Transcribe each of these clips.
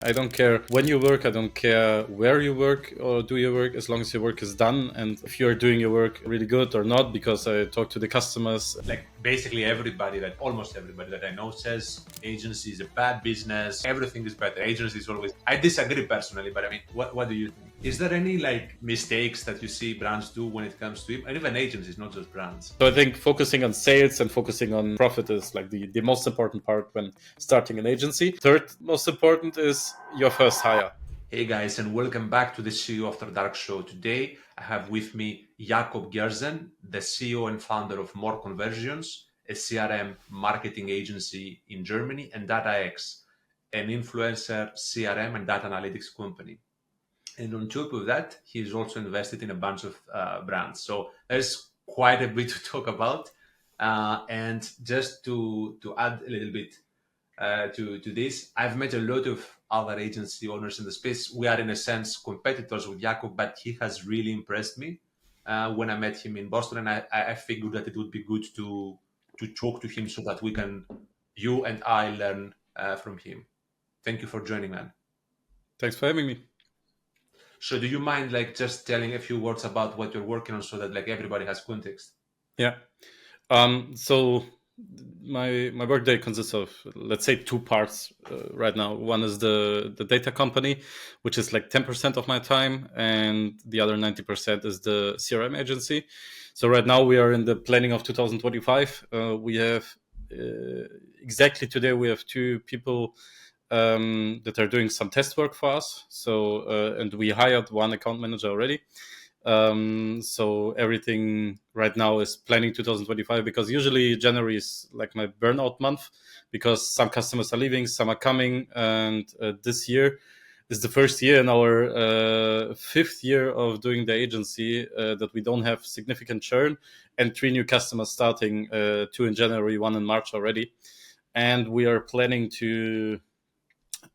I don't care when you work, I don't care where you work or do your work, as long as your work is done. And if you're doing your work really good or not, because I talk to the customers. Like basically almost everybody that I know says agency is a bad business. Everything is better. Agency is always, I disagree personally, but I mean, what do you think? Is there any like mistakes that you see brands do when it comes to it? And even agencies, not just brands. So I think focusing on sales and focusing on profit is like the most important part when starting an agency. Third most important is your first hire. Hey guys, and welcome back to the CEO After Dark show. Today, I have with me Jakob Gerzen, the CEO and founder of More Conversions, a CRM marketing agency in Germany, and DataX, an influencer CRM and data analytics company. And on top of that, he's also invested in a bunch of brands. So there's quite a bit to talk about. And just to add a little bit to this, I've met a lot of other agency owners in the space. We are, in a sense, competitors with Jakob, but he has really impressed me when I met him in Boston. And I figured that it would be good to talk to him so that you and I learn from him. Thank you for joining, man. Thanks for having me. So do you mind like just telling a few words about what you're working on so that like everybody has context? Yeah. So my workday consists of, let's say, two parts right now. One is the data company, which is like 10% of my time, and the other 90% is the CRM agency. So right now we are in the planning of 2025. We have exactly today we have two people that are doing some test work for us. So and we hired one account manager already. So everything right now is planning 2025, because usually January is like my burnout month, because some customers are leaving, some are coming, and this year is the first year in our fifth year of doing the agency that we don't have significant churn, and three new customers starting, two in January, one in March already. And we are planning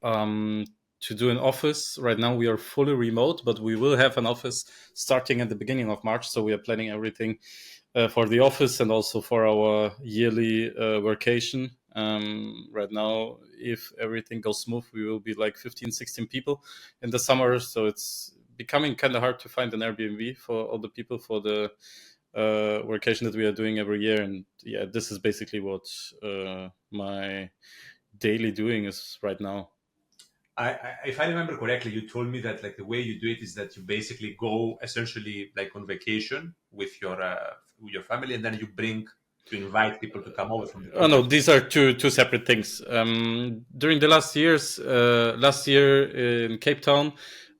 um, to do an office. Right now we are fully remote, but we will have an office starting at the beginning of March. So we are planning everything for the office and also for our yearly vacation. Right now, if everything goes smooth, we will be like 15, 16 people in the summer. So it's becoming kind of hard to find an Airbnb for all the people for the vacation that we are doing every year. And yeah, this is basically what my daily doing is right now. If I remember correctly, you told me that like the way you do it is that you basically go essentially like on vacation with your family, and then you invite people to come over from the Oh no, country. these are two separate things. During the last year in Cape Town,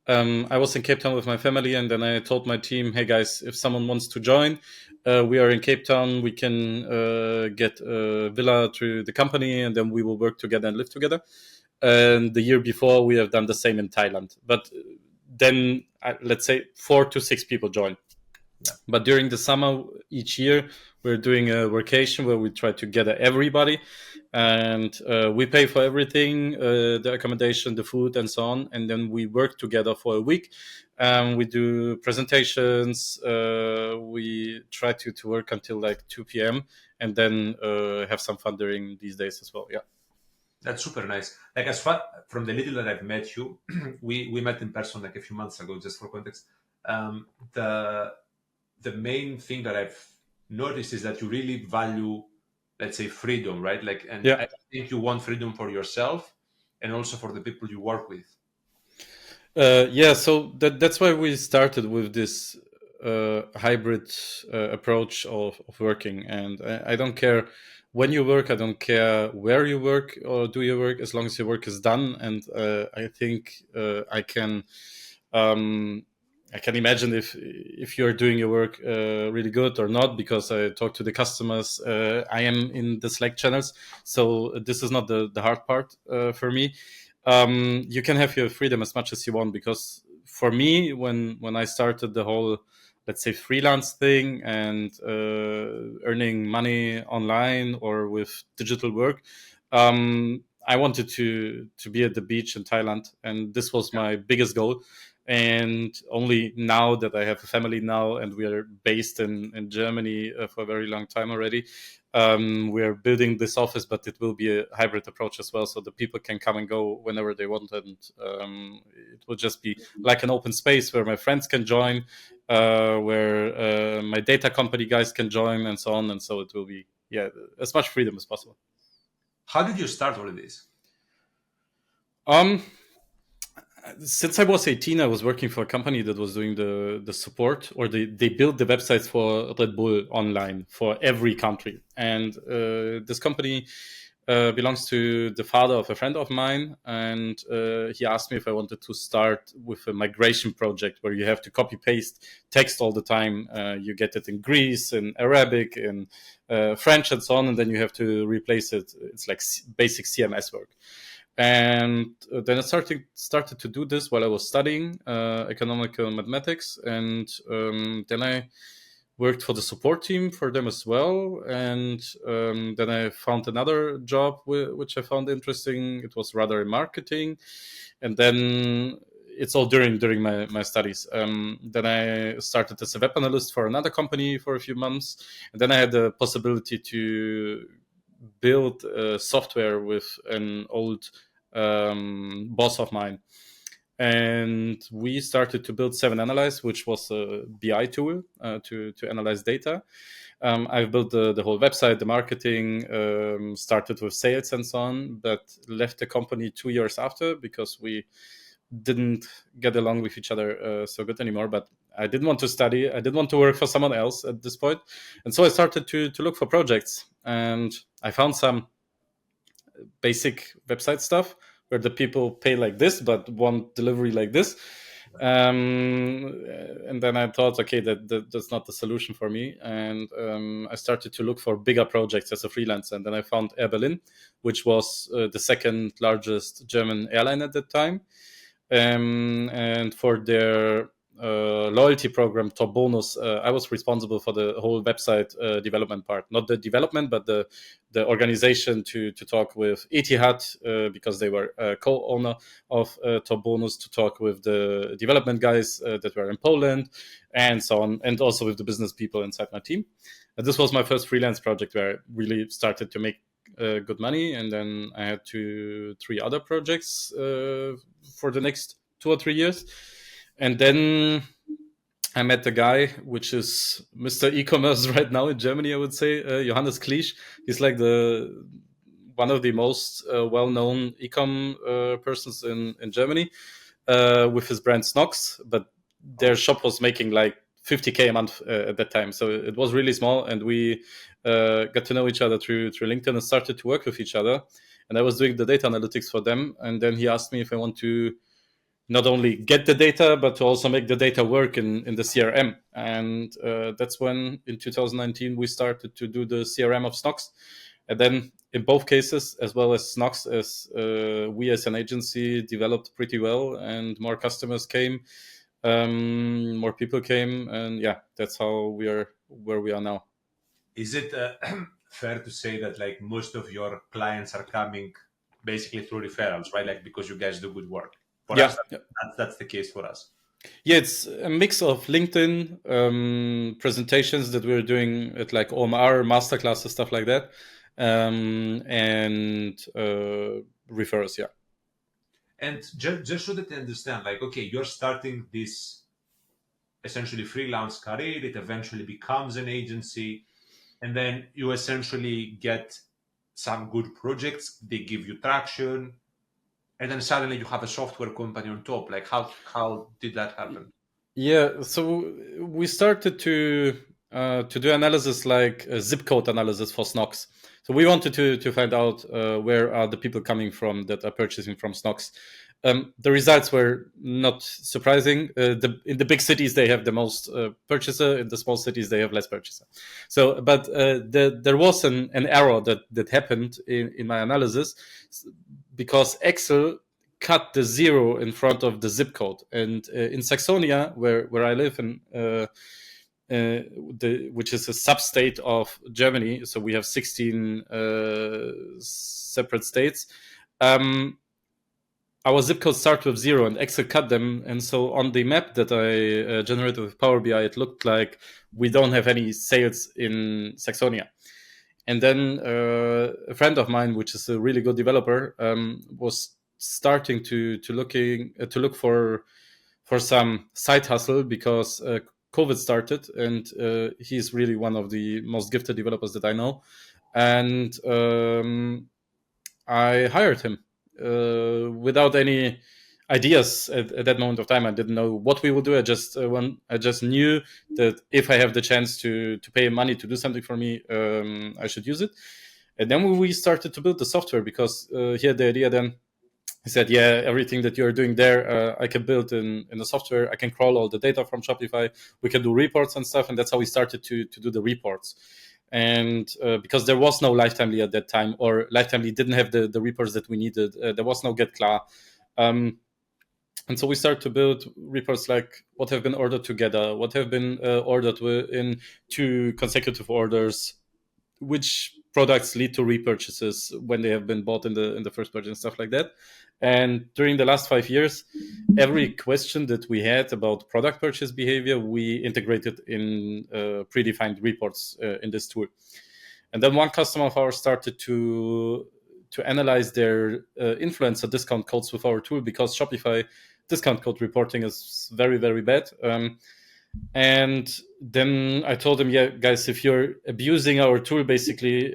I was in Cape Town with my family, and then I told my team, "Hey guys, if someone wants to join, we are in Cape Town. We can get a villa through the company, and then we will work together and live together." And the year before, we have done the same in Thailand. But then, let's say 4 to 6 people join. Yeah. But during the summer, each year, we're doing a vacation where we try to gather everybody, and we pay for everything, the accommodation, the food, and so on. And then we work together for a week. We do presentations. We try to work until like 2 p.m. and then have some fun during these days as well. Yeah. That's super nice. Like as far from the little that I've met you, we met in person like a few months ago, just for context. Um, the the main thing that I've noticed is that you really value, let's say, freedom, right? Like, and Yeah. I think you want freedom for yourself and also for the people you work with. Yeah, so that's why we started with this hybrid approach of working. And I don't care when you work, I don't care where you work or do your work, as long as your work is done. And I think um, I can imagine if you're doing your work really good or not, because I talk to the customers. I am in the Slack channels, so this is not the hard part for me. You can have your freedom as much as you want, because for me, when I started the whole, let's say, freelance thing and earning money online or with digital work, I wanted to be at the beach in Thailand, and this was my biggest goal. And only now that I have a family now and we are based in Germany for a very long time already, we're building this office, but it will be a hybrid approach as well. So the people can come and go whenever they want. And it will just be like an open space where my friends can join, where my data company guys can join and so on. And so it will be, as much freedom as possible. How did you start all of this? Since I was 18, I was working for a company that was doing the support, or they built the websites for Red Bull online for every country. And this company belongs to the father of a friend of mine. And he asked me if I wanted to start with a migration project where you have to copy paste text all the time. You get it in Greece, in Arabic, in French, and so on. And then you have to replace it. It's like basic CMS work. And then I started to do this while I was studying economical mathematics, and then I worked for the support team for them as well. And then I found another job which I found interesting. It was rather in marketing, and then it's all during my studies. Then I started as a web analyst for another company for a few months, and then I had the possibility to build software with an old boss of mine. And we started to build 7Analyze, which was a BI tool to analyze data. I've built the whole website, the marketing, started with sales and so on, but left the company 2 years after because we didn't get along with each other so good anymore. But I didn't want to study. I didn't want to work for someone else at this point. And so I started to look for projects. And I found some basic website stuff where the people pay like this but want delivery like this. And then I thought, okay, that's not the solution for me. And I started to look for bigger projects as a freelancer. And then I found Air Berlin, which was the second largest German airline at that time. And for their loyalty program, Top Bonus, I was responsible for the whole website development part. Not the development, but the organization to talk with Etihad, because they were co-owner of Top Bonus, to talk with the development guys that were in Poland, and so on, and also with the business people inside my team. And this was my first freelance project where I really started to make good money. And then I had 3 other projects for the next 2 or 3 years. And then I met a guy, which is Mr. E-commerce right now in Germany, I would say, Johannes Kliesch. He's like one of the most well-known e-com persons in Germany with his brand Snox. But their shop was making like 50K a month at that time. So it was really small. And we got to know each other through LinkedIn and started to work with each other. And I was doing the data analytics for them. And then he asked me if I want to not only get the data, but to also make the data work in the CRM. And that's when, in 2019, we started to do the CRM of Snox. And then in both cases, as well as Snox, as we as an agency developed pretty well, and more customers came, more people came, and that's how we are where we are now. Is it fair to say that like most of your clients are coming basically through referrals, right? Like because you guys do good work. For us, that's the case for us. Yeah, it's a mix of LinkedIn presentations that we're doing at like OMR, masterclasses, stuff like that, and referrals, yeah. And just so that I understand, like, okay, you're starting this essentially freelance career, it eventually becomes an agency, and then you essentially get some good projects, they give you traction, and then suddenly you have a software company on top. Like how did that happen? Yeah, so we started to do analysis like zip code analysis for Snox. So we wanted to find out where are the people coming from that are purchasing from Snox. The results were not surprising. In the big cities, they have the most purchaser. In the small cities, they have less purchaser. So, but there was an error that happened in my analysis, because Excel cut the 0 in front of the zip code. And in Saxonia, where I live, which is a sub-state of Germany, so we have 16 separate states. our zip codes start with 0 and Excel cut them. And so on the map that I generated with Power BI, it looked like we don't have any sales in Saxonia. And then a friend of mine, which is a really good developer, was starting to look for some side hustle because COVID started, and he's really one of the most gifted developers that I know. And I hired him without any ideas at that moment of time. I didn't know what we would do. I just knew that if I have the chance to pay him money to do something for me, I should use it. And then we started to build the software because he had the idea. Then he said, "Yeah, everything that you're doing there, I can build in the software. I can crawl all the data from Shopify. We can do reports and stuff." And that's how we started to do the reports. And because there was no Lifetimely at that time, or Lifetimely didn't have the reports that we needed, there was no GetCla. And so we start to build reports like what have been ordered together, what have been ordered in 2 consecutive orders, which products lead to repurchases when they have been bought in the first purchase and stuff like that. And during the last 5 years, every question that we had about product purchase behavior, we integrated in predefined reports in this tool. And then one customer of ours started to analyze their influencer discount codes with our tool because Shopify discount code reporting is very, very bad. And then I told them, yeah, guys, if you're abusing our tool, basically,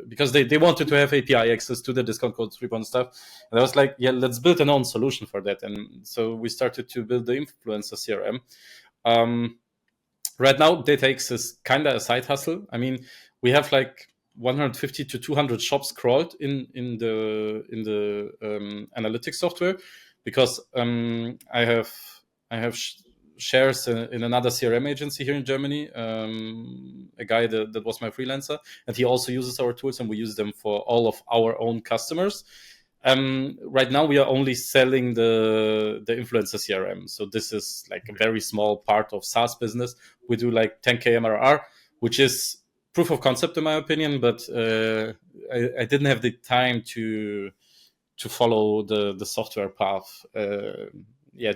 because they wanted to have API access to the discount codes report and stuff. And I was like, yeah, let's build an own solution for that. And so we started to build the influencer CRM. Right now, DataX is kind of a side hustle. I mean, we have like 150 to 200 shops crawled in the analytics software because I have shares in another CRM agency here in Germany, a guy that was my freelancer, and he also uses our tools, and we use them for all of our own customers. Right now, we are only selling the influencer CRM, so this is like a very small part of SaaS business. We do like 10K MRR, which is proof of concept in my opinion, but I didn't have the time to follow the software path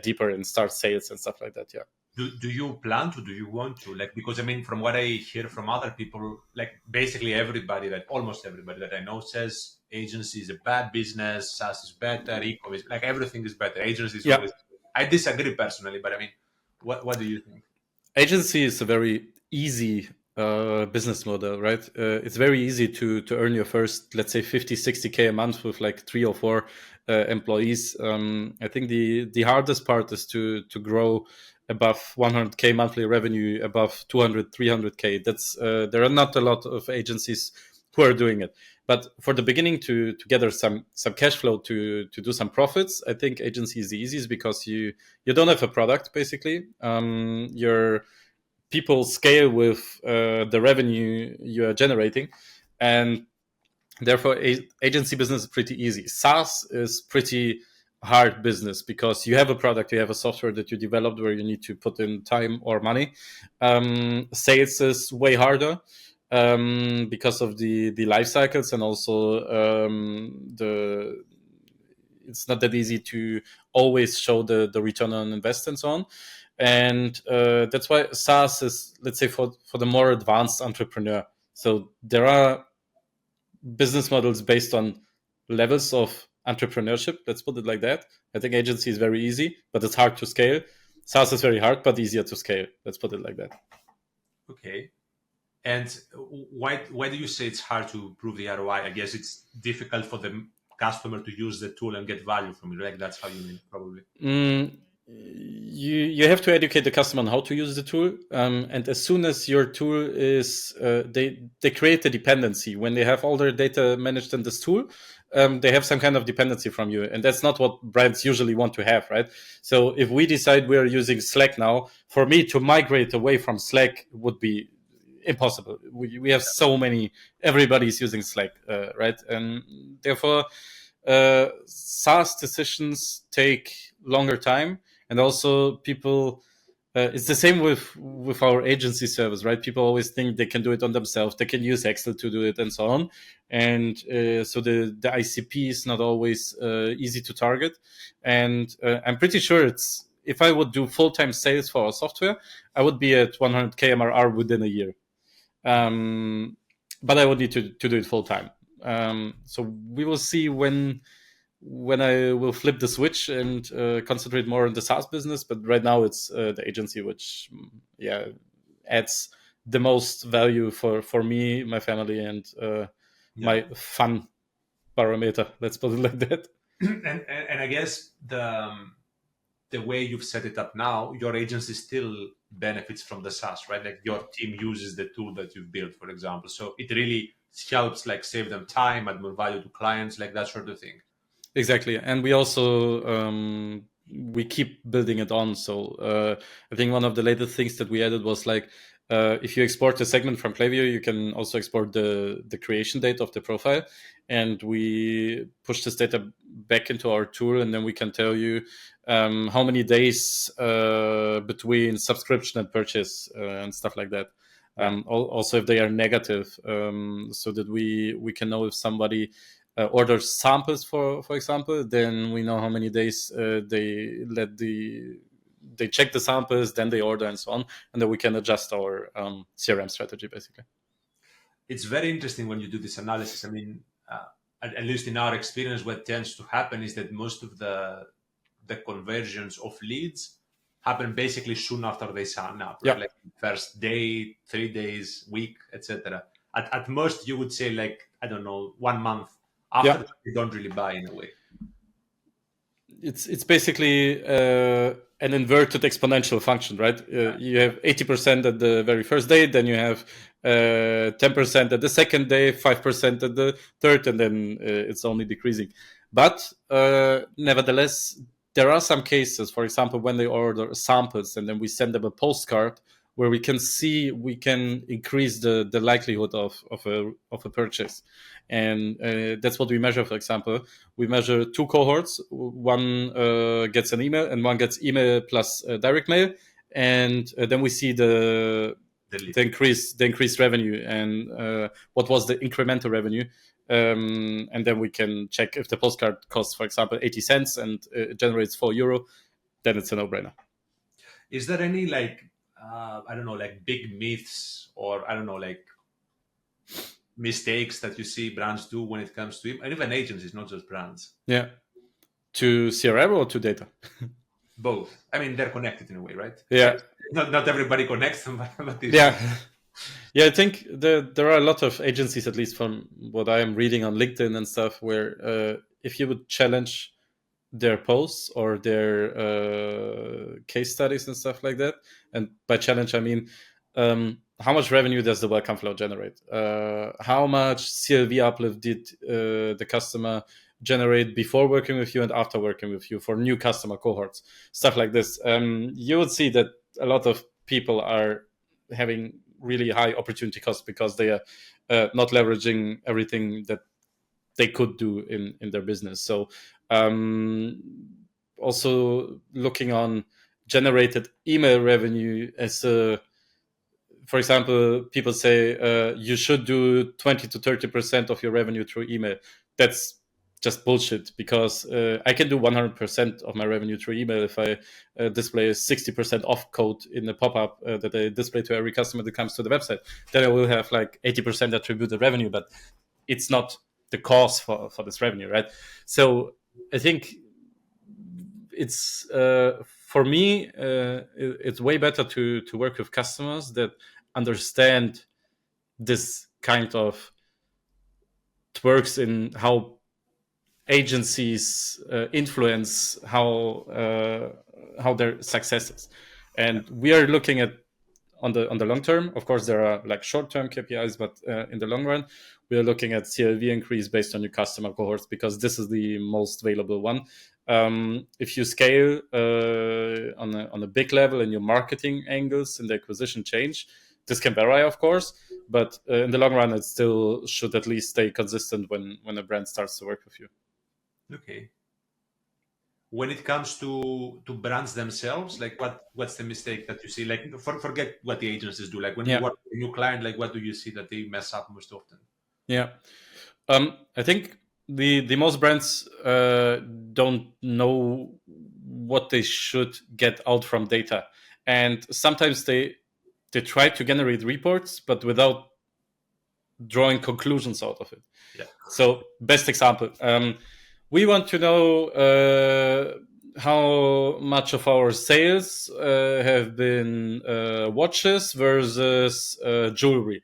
deeper and start sales and stuff like that. Do you plan to, do you want to, like, because I mean, from what I hear from other people, like basically almost everybody that I know says agency is a bad business, SaaS is better, e-commerce, like everything is better. Agency is always, I disagree personally, but I mean, what do you think? Agency is a very easy business model, right? It's very easy to earn your first, let's say 50, 60K a month with like 3 or 4 employees. I think the hardest part is to grow above 100K monthly revenue, above 200, 300K. There are not a lot of agencies who are doing it. But for the beginning to gather some cash flow to do some profits, I think agency is the easiest because you don't have a product basically. Your people scale with the revenue you are generating, and therefore agency business is pretty easy. SaaS is pretty hard business because you have a product, you have a software that you developed where you need to put in time or money. Sales is way harder because of the life cycles, and also it's not that easy to always show the return on invest and so on. And that's why SaaS is, let's say, for the more advanced entrepreneur. So there are business models based on levels of entrepreneurship, let's put it like that. I think agency is very easy, but it's hard to scale. SaaS is very hard, but easier to scale. Let's put it like that. Okay. And why do you say it's hard to prove the ROI? I guess it's difficult for the customer to use the tool and get value from it. Like that's how you mean, probably. You have to educate the customer on how to use the tool, and as soon as your tool is they create a dependency. When they have all their data managed in this tool, they have some kind of dependency from you, and that's not what brands usually want to have, right? So if we decide we're using Slack now, for me to migrate away from Slack would be impossible. We have so many, everybody's using Slack, right? And therefore SaaS decisions take longer time, and also people it's the same with our agency service, right? People always think they can do it on themselves. They can use Excel to do it and so on. And so the ICP is not always easy to target. And I'm pretty sure it's, if I would do full-time sales for our software, I would be at 100K MRR within a year. But I would need to do it full-time. So we will see when I will flip the switch and concentrate more on the SaaS business. But right now it's the agency, which adds the most value for me, my family, and my fun parameter. Let's put it like that. And I guess the way you've set it up now, your agency still benefits from the SaaS, right? Like your team uses the tool that you've built, for example. So it really helps like save them time, add more value to clients, like that sort of thing. Exactly. And we also we keep building it on. So I think one of the latest things that we added was like, if you export a segment from Klaviyo, you can also export the creation date of the profile. And we push this data back into our tool, and then we can tell you how many days between subscription and purchase and stuff like that. Also, if they are negative, so that we can know if somebody orders samples, for example, then we know how many days they check the samples, then they order and so on, and then we can adjust our CRM strategy basically. It's very interesting when you do this analysis. I mean, at least in our experience, what tends to happen is that most of the conversions of leads happen basically soon after they sign up, right? Like first day, 3 days, week, etc. At most, you would say like, I don't know, 1 month after that, they don't really buy in a way. It's basically an inverted exponential function, right? You have 80% at the very first day, then you have 10% at the second day, 5% at the third, and then it's only decreasing. But nevertheless, there are some cases, for example, when they order samples and then we send them a postcard where we can see we can increase the likelihood of a purchase. And that's what we measure. For example, we measure 2 cohorts. One gets an email and one gets email plus direct mail. And then we see the increased revenue and what was the incremental revenue. And then we can check if the postcard costs, for example, 80 cents and it generates €4, then it's a no-brainer. Is there any like, I don't know, like big myths or I don't know, like mistakes that you see brands do when it comes to, and even agencies, not just brands? Yeah. To CRM or to data? Both. I mean, they're connected in a way, right? Yeah. Not everybody connects them, but yeah. Yeah, I think there are a lot of agencies, at least from what I am reading on LinkedIn and stuff, where if you would challenge their posts or their case studies and stuff like that, and by challenge I mean how much revenue does the welcome flow generate? How much CLV uplift did the customer generate before working with you and after working with you for new customer cohorts? Stuff like this. You would see that a lot of people are having really high opportunity costs because they are not leveraging everything that they could do in their business. So also looking on generated email revenue as a, for example, people say you should do 20 to 30% of your revenue through email. That's just bullshit, because I can do 100% of my revenue through email if I display a 60% off code in the pop-up that I display to every customer that comes to the website. Then I will have like 80% attributed revenue, but it's not the cause for this revenue, right? So I think it's for me it's way better to work with customers that understand this kind of, it works in how agencies influence how their success is. And we are looking at on the long term. Of course, there are like short-term KPIs, but in the long run, we are looking at CLV increase based on your customer cohorts, because this is the most valuable one. If you scale on a big level and your marketing angles and the acquisition change, this can vary, of course, but in the long run, it still should at least stay consistent when a brand starts to work with you. Okay. when it comes to brands themselves, like what's the mistake that you see? Like forget what the agencies do. Like when you Yeah. work with a new client, like what do you see that they mess up most often? Yeah. I think the most brands don't know what they should get out from data, and sometimes they try to generate reports, but without drawing conclusions out of it. Yeah. So, best example, we want to know how much of our sales have been watches versus jewelry.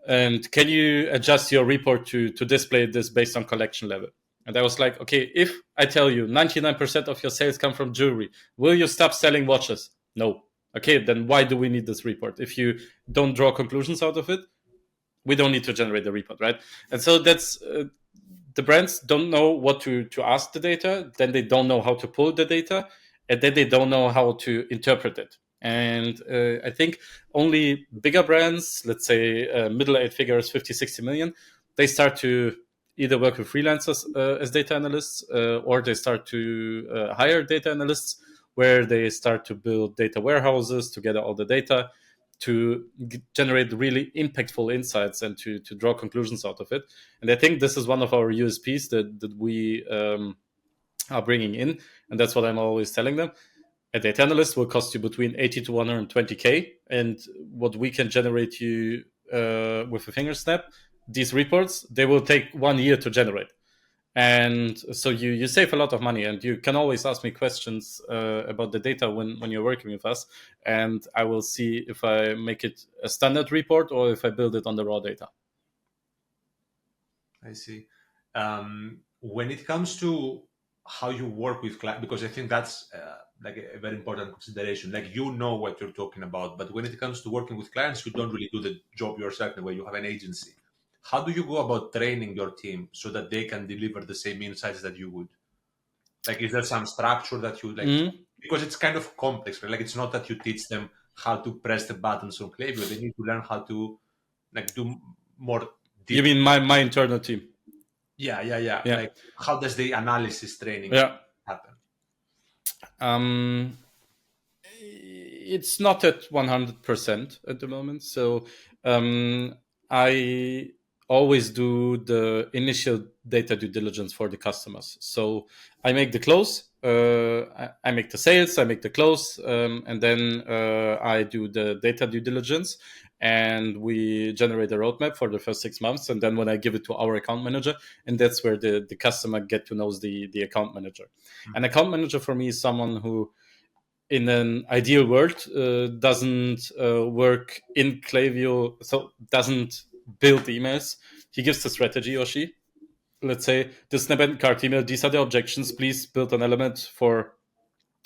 And can you adjust your report to display this based on collection level? And I was like, okay, if I tell you 99% of your sales come from jewelry, will you stop selling watches? No. Okay, then why do we need this report? If you don't draw conclusions out of it, we don't need to generate the report, right? And so that's the brands don't know what to ask the data, then they don't know how to pull the data, and then they don't know how to interpret it. And I think only bigger brands, let's say middle eight figures, 50, 60 million, they start to either work with freelancers as data analysts, or they start to hire data analysts, where they start to build data warehouses to gather all the data, to generate really impactful insights and to draw conclusions out of it. And I think this is one of our USPs that we are bringing in. And that's what I'm always telling them. A data analyst will cost you between 80 to 120K. And what we can generate you with a finger snap, these reports, they will take 1 year to generate. And so you save a lot of money, and you can always ask me questions about the data when you're working with us, and I will see if I make it a standard report or if I build it on the raw data. I see. When it comes to how you work with clients, because I think that's like a very important consideration. Like you know what you're talking about, but when it comes to working with clients, you don't really do the job yourself the way you have an agency. How do you go about training your team so that they can deliver the same insights that you would? Like, is there some structure that you like? Mm. Because it's kind of complex, right? Like, it's not that you teach them how to press the buttons on Klaviyo. They need to learn how to like do more You deep. mean my internal team? Yeah. Yeah. Like, how does the analysis training Yeah. happen? Um, it's not at 100% at the moment. So I always do the initial data due diligence for the customers. So I make the close, I make the sales, I make the close, and then I do the data due diligence, and we generate a roadmap for the first 6 months. And then when I give it to our account manager, and that's where the customer get to know the account manager. An account manager for me is someone who, in an ideal world, doesn't work in Klaviyo, so doesn't build emails. He gives the strategy, or she. Let's say the snap and cart email, these are the objections. Please build an element for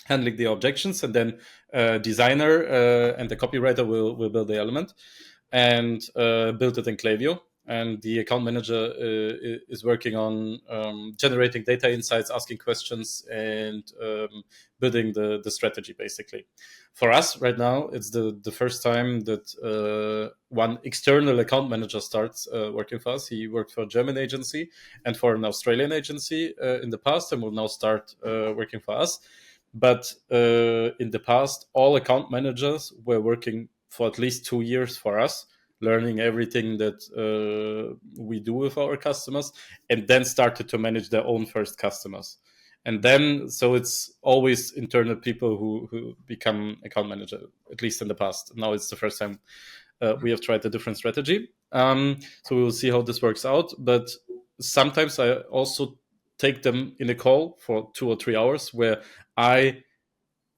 handling the objections, and then designer and the copywriter will build the element and build it in Klaviyo. And the account manager is working on generating data insights, asking questions, and building the strategy, basically. For us right now, it's the first time that one external account manager starts working for us. He worked for a German agency and for an Australian agency in the past, and will now start working for us. But in the past, all account managers were working for at least 2 years for us, learning everything that we do with our customers, and then started to manage their own first customers. And then, so it's always internal people who become account manager, at least in the past. Now it's the first time we have tried a different strategy. So we will see how this works out. But sometimes I also take them in a call for 2 or 3 hours where I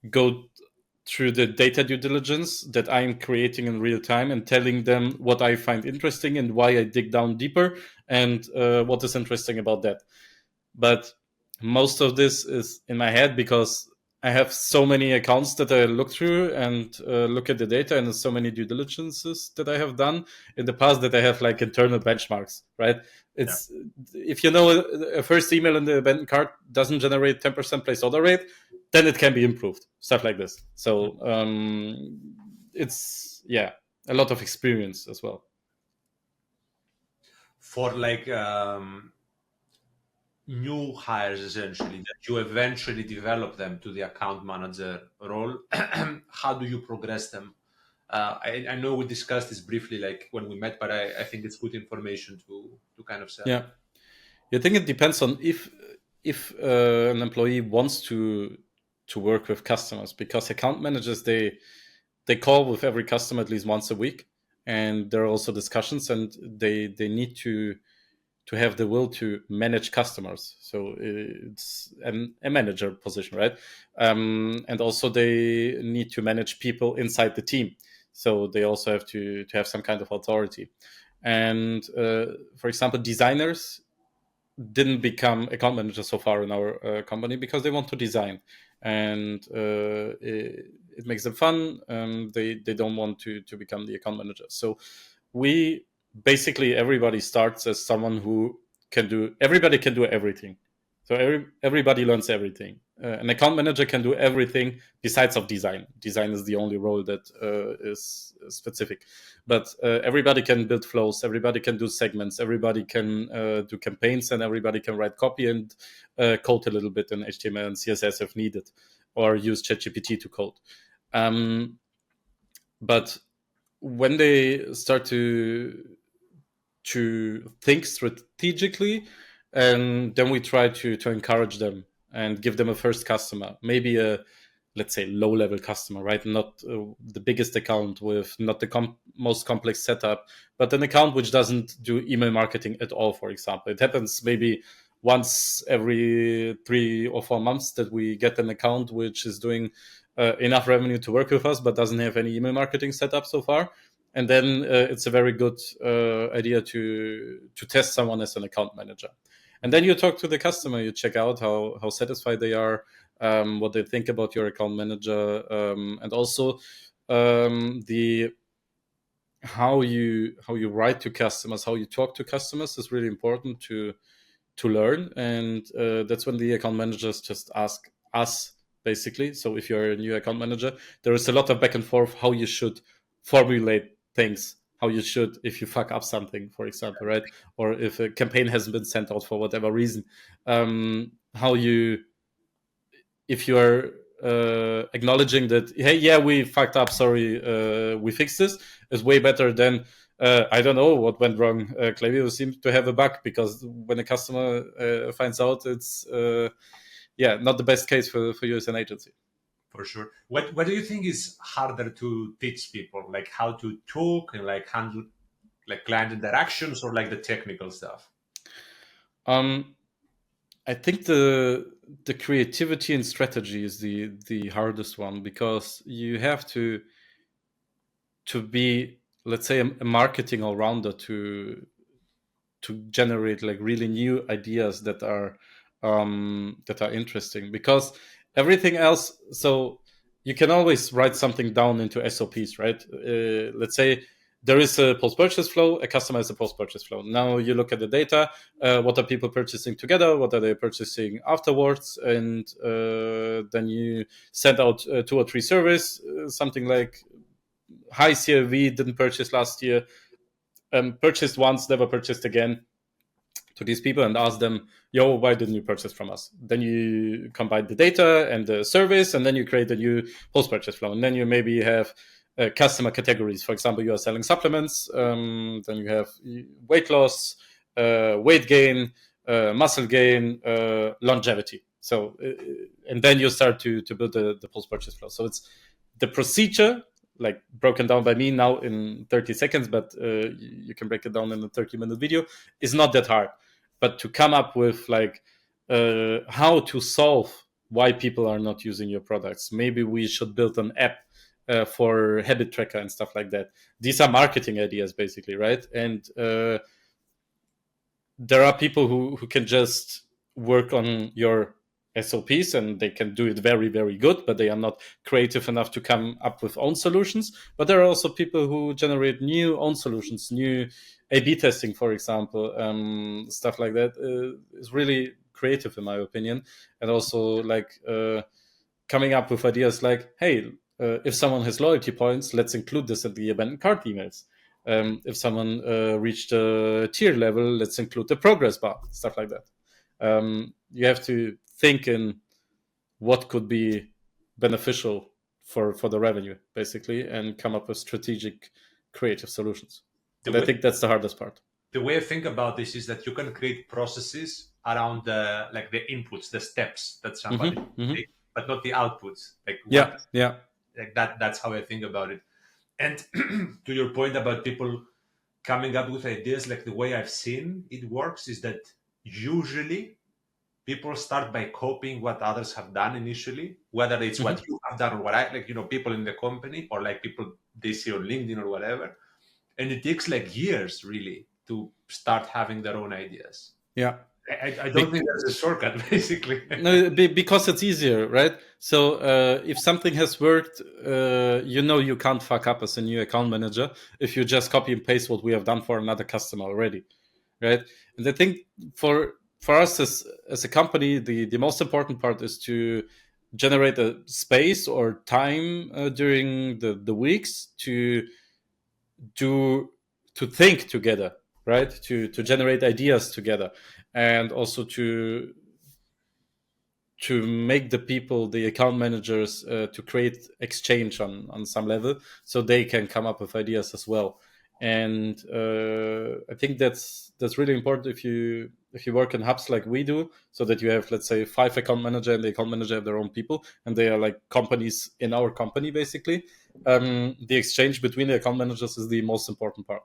go through the data due diligence that I'm creating in real time and telling them what I find interesting and why I dig down deeper and what is interesting about that. But most of this is in my head because I have so many accounts that I look through and look at the data, and there's so many due diligences that I have done in the past that I have like internal benchmarks, right? Yeah. It's if you know a first email in the event card doesn't generate 10% place order rate, then it can be improved, stuff like this. So it's a lot of experience as well. For like new hires essentially that you eventually develop them to the account manager role, how do you progress them? I know we discussed this briefly like when we met, but I think it's good information to kind of share. Yeah. I think it depends on if an employee wants to work with customers, because account managers, they call with every customer at least once a week, and there are also discussions, and they need to have the will to manage customers. So it's a manager position, right? And also they need to manage people inside the team. So they also have to have some kind of authority. And for example, designers didn't become account managers so far in our company because they want to design, and it makes them fun. They don't want to become the account manager. So we basically, everybody starts as someone who can do everybody can do everything. So everybody learns everything. An account manager can do everything besides of design. Design is the only role that is specific, but everybody can build flows, everybody can do segments, everybody can do campaigns, and everybody can write copy and code a little bit in HTML and CSS if needed, or use ChatGPT to code. But when they start to think strategically, and then we try to encourage them and give them a first customer, maybe a, let's say, low level customer, right? Not the biggest account with not the most complex setup, but an account which doesn't do email marketing at all, for example. It happens maybe once every 3 or 4 months that we get an account which is doing enough revenue to work with us but doesn't have any email marketing setup so far. And then it's a very good idea to test someone as an account manager. And then you talk to the customer, you check out how satisfied they are, what they think about your account manager, and also the how you write to customers, how you talk to customers is really important to learn. And that's when the account managers just ask us, basically. So if you're a new account manager, there is a lot of back and forth how you should formulate things, how you should, if you fuck up something, for example, right? Or if a campaign hasn't been sent out for whatever reason, how you, if you are acknowledging that, hey, yeah, we fucked up, sorry, we fixed this, is way better than I don't know what went wrong. Klaviyo seems to have a bug, because when a customer finds out, it's not the best case for you as an agency. For sure. What do you think is harder to teach people, like how to talk and like handle like client interactions, or like the technical stuff? Um, I think the creativity and strategy is the hardest one, because you have to be, let's say, a marketing all rounder to generate like really new ideas that are interesting, because everything else, so you can always write something down into SOPs, right? Let's say there is a post-purchase flow, a customer has a post-purchase flow. Now you look at the data, what are people purchasing together, what are they purchasing afterwards, and then you send out 2 or 3 surveys, something like high CLV, didn't purchase last year, purchased once, never purchased again, to these people, and ask them, yo, why didn't you purchase from us? Then you combine the data and the service, and then you create a new post-purchase flow. And then you maybe have customer categories. For example, you are selling supplements, then you have weight loss, weight gain, muscle gain, longevity. So, and then you start to build the post-purchase flow. So it's the procedure, like broken down by me now in 30 seconds, but you can break it down in a 30-minute video, is not that hard. But to come up with like how to solve why people are not using your products, maybe we should build an app for habit tracker and stuff like that. These are marketing ideas, basically, right? And there are people who can just work on your SOPs, and they can do it very, very good, but they are not creative enough to come up with own solutions. But there are also people who generate new own solutions, new A/B testing, for example, stuff like that is really creative, in my opinion. And also like coming up with ideas like, hey, if someone has loyalty points, let's include this in the abandoned cart emails. If someone reached a tier level, let's include the progress bar, stuff like that. You have to think in what could be beneficial for the revenue, basically, and come up with strategic, creative solutions. The And I way, think that's the hardest part. the way I think about this is that you can create processes around the inputs, the steps that somebody take, but not the outputs. Like Yeah, what yeah, like that's how I think about it. And to your point about people coming up with ideas, like the way I've seen it works is that usually people start by copying what others have done initially, whether it's what you have done or what I people in the company or like people they see on LinkedIn or whatever. And it takes like years really to start having their own ideas. yeah. I don't think that's a shortcut, basically. No, because it's easier, right? So if something has worked, you can't fuck up as a new account manager if you just copy and paste what we have done for another customer already, right? And I think for us as a company, the most important part is to generate a space or time during the weeks to to think together, right? To generate ideas together, and also to make the people, the account managers, to create exchange on some level, so they can come up with ideas as well. And I think that's really important if you work in hubs like we do, so that you have, let's say, 5 account manager, and the account manager have their own people, and they are like companies in our company, basically. The exchange between the account managers is the most important part.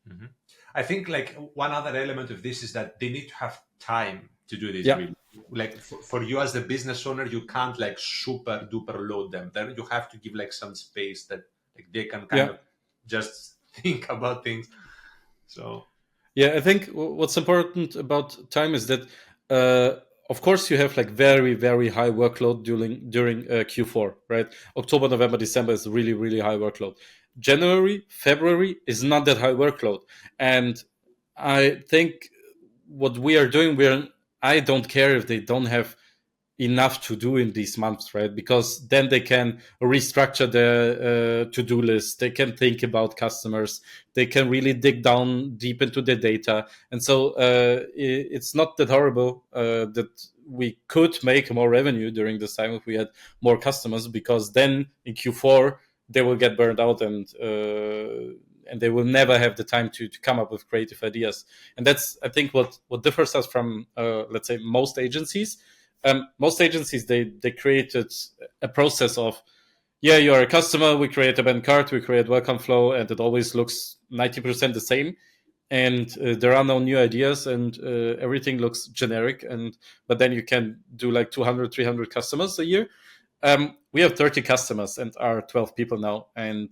Mhm. I think like one other element of this is that they need to have time to do this. Yeah. Really, like for you as the business owner, you can't like super duper load them. Then you have to give like some space that like they can kind of just think about things. So Yeah, I think what's important about time is that, of course, you have like very, very high workload during Q4, right? October, November, December is really, really high workload. January, February is not that high workload, and I think what we are doing, I don't care if they don't have enough to do in these months, right? Because then they can restructure their to-do list. They can think about customers. They can really dig down deep into the data. And so it's not that horrible that we could make more revenue during this time if we had more customers, because then in Q4 they will get burned out, and they will never have the time to come up with creative ideas. And that's, I think, what differs us from, let's say, most agencies. Most agencies, they created a process of, yeah, you're a customer, we create a band card, we create welcome flow, and it always looks 90% the same, and there are no new ideas, and everything looks generic. And but then you can do like 200, 300 customers a year. We have 30 customers and are 12 people now, and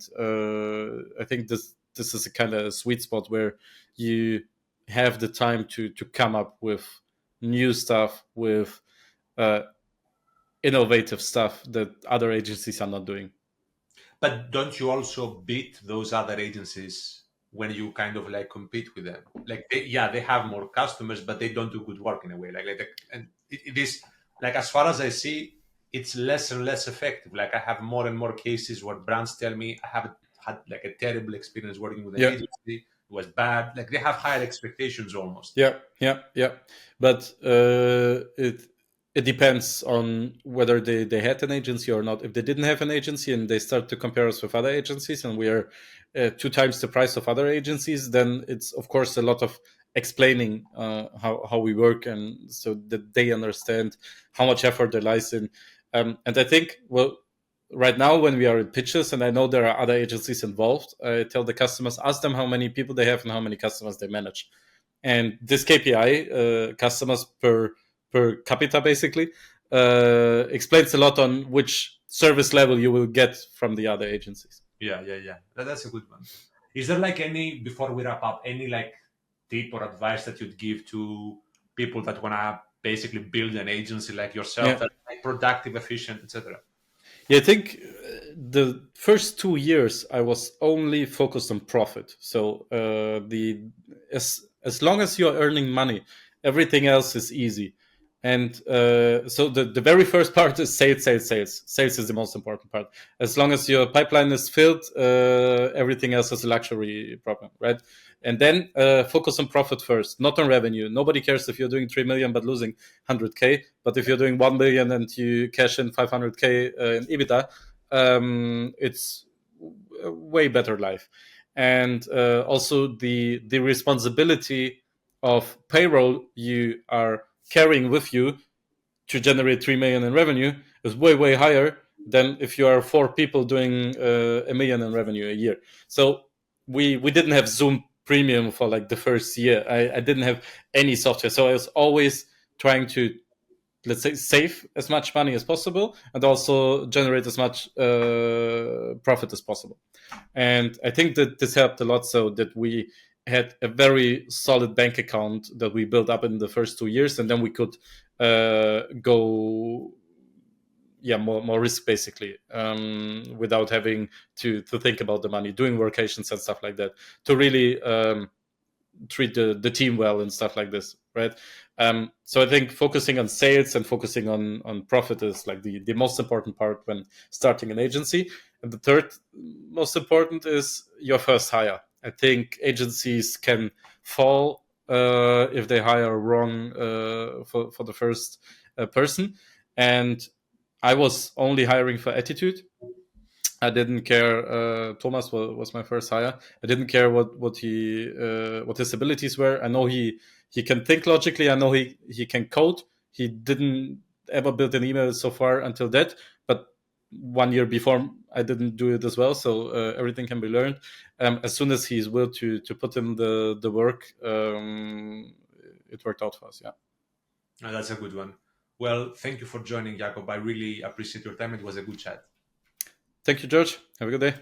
I think this is a kind of sweet spot where you have the time to come up with new stuff, with uh, innovative stuff that other agencies are not doing. but don't you also beat those other agencies when you kind of like compete with them? Like, they have more customers, but they don't do good work in a way. And it is like, as far as I see, it's less and less effective. Like, I have more and more cases where brands tell me I haven't had like a terrible experience working with an Yeah. agency. It was bad. Like, they have higher expectations almost. Yeah, yeah, yeah. But it depends on whether they had an agency or not. If they didn't have an agency and they start to compare us with other agencies, and we are 2 times the price of other agencies, then it's of course a lot of explaining how we work, and so that they understand how much effort there lies in. And I think, well, right now when we are in pitches, and I know there are other agencies involved, I tell the customers, ask them how many people they have and how many customers they manage. And this KPI, customers per capita, basically, explains a lot on which service level you will get from the other agencies. Yeah. That's a good one. Is there like before we wrap up, any like tip or advice that you'd give to people that want to basically build an agency like yourself, Yeah. that's like productive, efficient, etc.? Yeah, I think the first 2 years I was only focused on profit. So as long as you're earning money, everything else is easy. And so the very first part is sales, sales, sales. Sales is the most important part. As long as your pipeline is filled, everything else is a luxury problem, right? and then focus on profit first, not on revenue. Nobody cares if you're doing 3 million but losing 100k, but if you're doing 1 million and you cash in 500k in EBITDA, it's a way better life. And also the responsibility of payroll you are carrying with you to generate 3 million in revenue is way higher than if you are 4 people doing 1 million in revenue a year. So we didn't have Zoom Premium for like the first year. I didn't have any software, so I was always trying to, let's say, save as much money as possible and also generate as much profit as possible. And I think that this helped a lot, so that we had a very solid bank account that we built up in the first 2 years, and then we could go more risk, basically, without having to think about the money, doing workations and stuff like that, to really treat the team well and stuff like this, right? So I think focusing on sales and focusing on profit is like the most important part when starting an agency. And the third most important is your first hire. I think agencies can fall if they hire wrong for the first person. And I was only hiring for attitude. I didn't care. Thomas was my first hire. I didn't care what his abilities were. I know he can think logically. I know he can code. He didn't ever build an email so far until that. But 1 year before, I didn't do it as well. So everything can be learned. As soon as he's willing to put in the work, it worked out for us. Yeah. Oh, that's a good one. Well, thank you for joining, Jakob. I really appreciate your time. It was a good chat. Thank you, George. Have a good day.